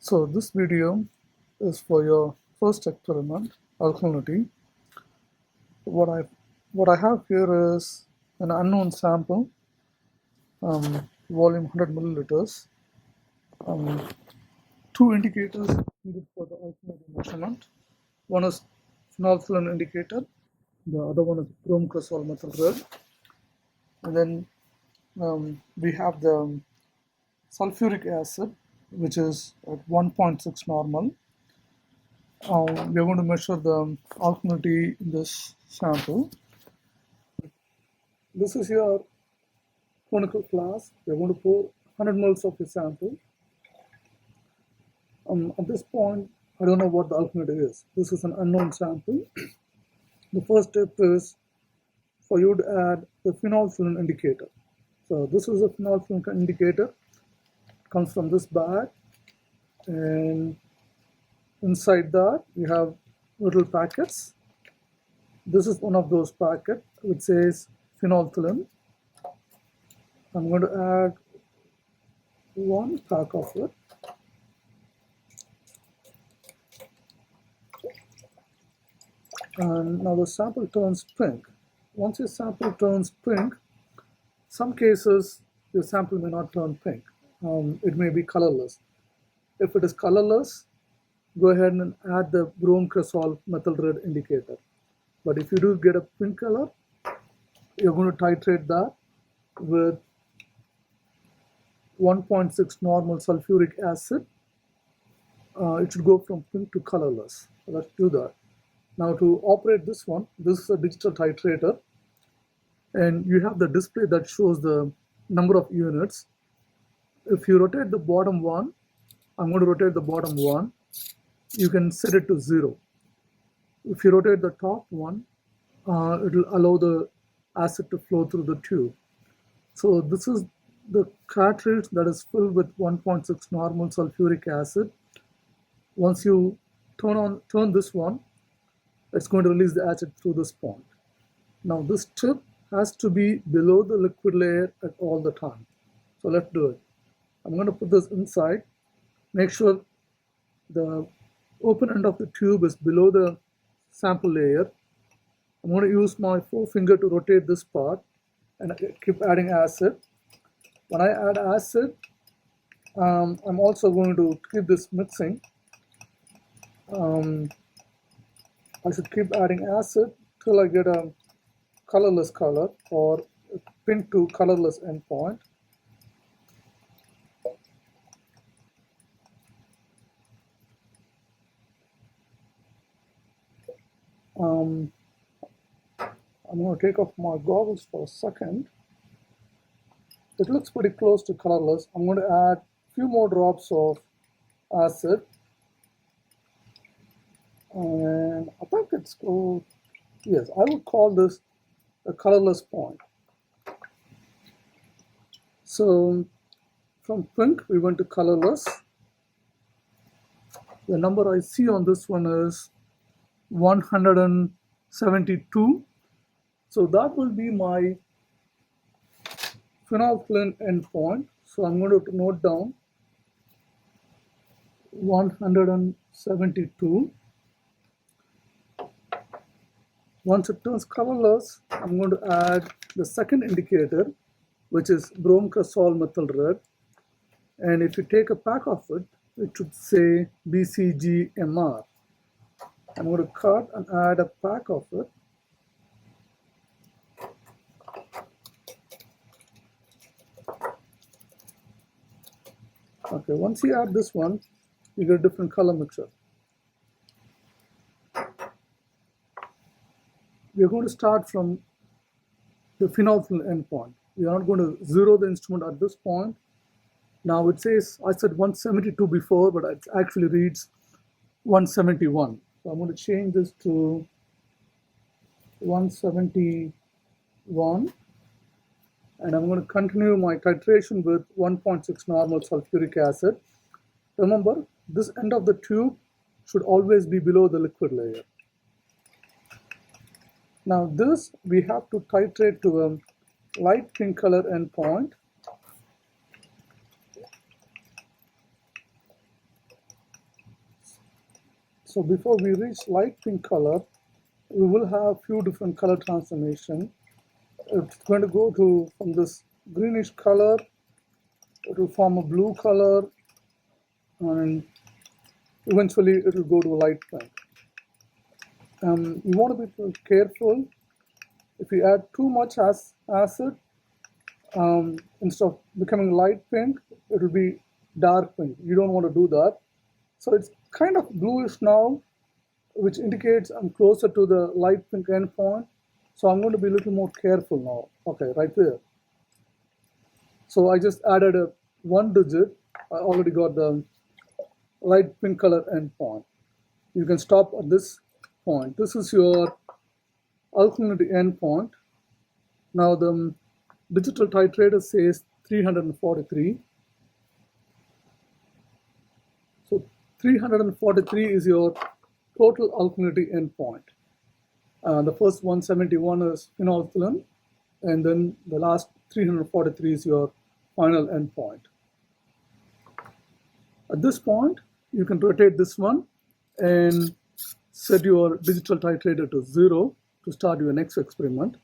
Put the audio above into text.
So this video is for your first experiment, alkalinity. What I what I have here is an unknown sample, volume 100 milliliters. Um, Two indicators needed for the alkalinity measurement. One is phenolphthalein indicator. The other one is brome cresol methyl red. And then we have the sulfuric acid, which is at 1.6 normal. We are going to measure the alkalinity in this sample. This is your clinical flask. We are going to pour 100 ml of your sample. At this point, I don't know what the alkalinity is. This is an unknown sample. The first step is for you to add the phenolphthalein indicator. So this is a phenolphthalein indicator. It comes from this bag, and inside that we have little packets. This is one of those packets which says phenolphthalein. I'm going to add one pack of it. And now the sample turns pink. Once your sample turns pink, some cases your sample may not turn pink. It may be colorless. If it is colorless, go ahead and add the brome cresol methyl red indicator. But if you do get a pink color, you're going to titrate that with 1.6 normal sulfuric acid. It should go from pink to colorless. So let's do that. Now to operate this one, this is a digital titrator, and you have the display that shows the number of units. If you rotate the bottom one, I'm going to rotate the bottom one, you can set it to 0. If you rotate the top one, it will allow the acid to flow through the tube. So this is the cartridge that is filled with 1.6 normal sulfuric acid. Once you turn this one, it's going to release the acid through this point. Now this tip has to be below the liquid layer at all the time. So let's do it. I'm going to put this inside. Make sure the open end of the tube is below the sample layer. I'm going to use my forefinger to rotate this part and keep adding acid. When I add acid, I'm also going to keep this mixing. I should keep adding acid till I get a colorless color or pink to colorless endpoint. I'm going to take off my goggles for a second. It looks pretty close to colorless. I'm going to add a few more drops of acid. And I think it's called, yes, I would call this a colorless point. So from pink, we went to colorless. The number I see on this one is 172. So that will be my phenolphthalein endpoint. So I'm going to note down 172. Once it turns colorless, I'm going to add the second indicator, which is brome cresol methyl red. And if you take a pack of it, it should say BCGMR. I'm going to cut and add a pack of it. Okay, once you add this one, you get a different color mixture. We are going to start from the phenolphthalein endpoint. We are not going to zero the instrument at this point. Now it says, I said 172 before, but it actually reads 171. So I'm going to change this to 171. And I'm going to continue my titration with 1.6 normal sulfuric acid. Remember, this end of the tube should always be below the liquid layer. Now this, we have to titrate to a light pink color endpoint. So before we reach light pink color, we will have few different color transformation. It's going to go to from this greenish color, it will form a blue color, and eventually it will go to a light pink. You want to be careful. If you add too much acid, instead of becoming light pink, it will be dark pink. You don't want to do that. So it's kind of bluish now, which indicates I'm closer to the light pink endpoint. So I'm going to be a little more careful now. Okay, right there. So I just added a 1 digit. I already got the light pink color endpoint. You can stop at this point. This is your alkalinity endpoint. Now the digital titrator says 343. So 343 is your total alkalinity endpoint. The first 171 is phenolphthalein, and then the last 343 is your final endpoint. At this point, you can rotate this one and set your digital titrator to 0 to start your next experiment.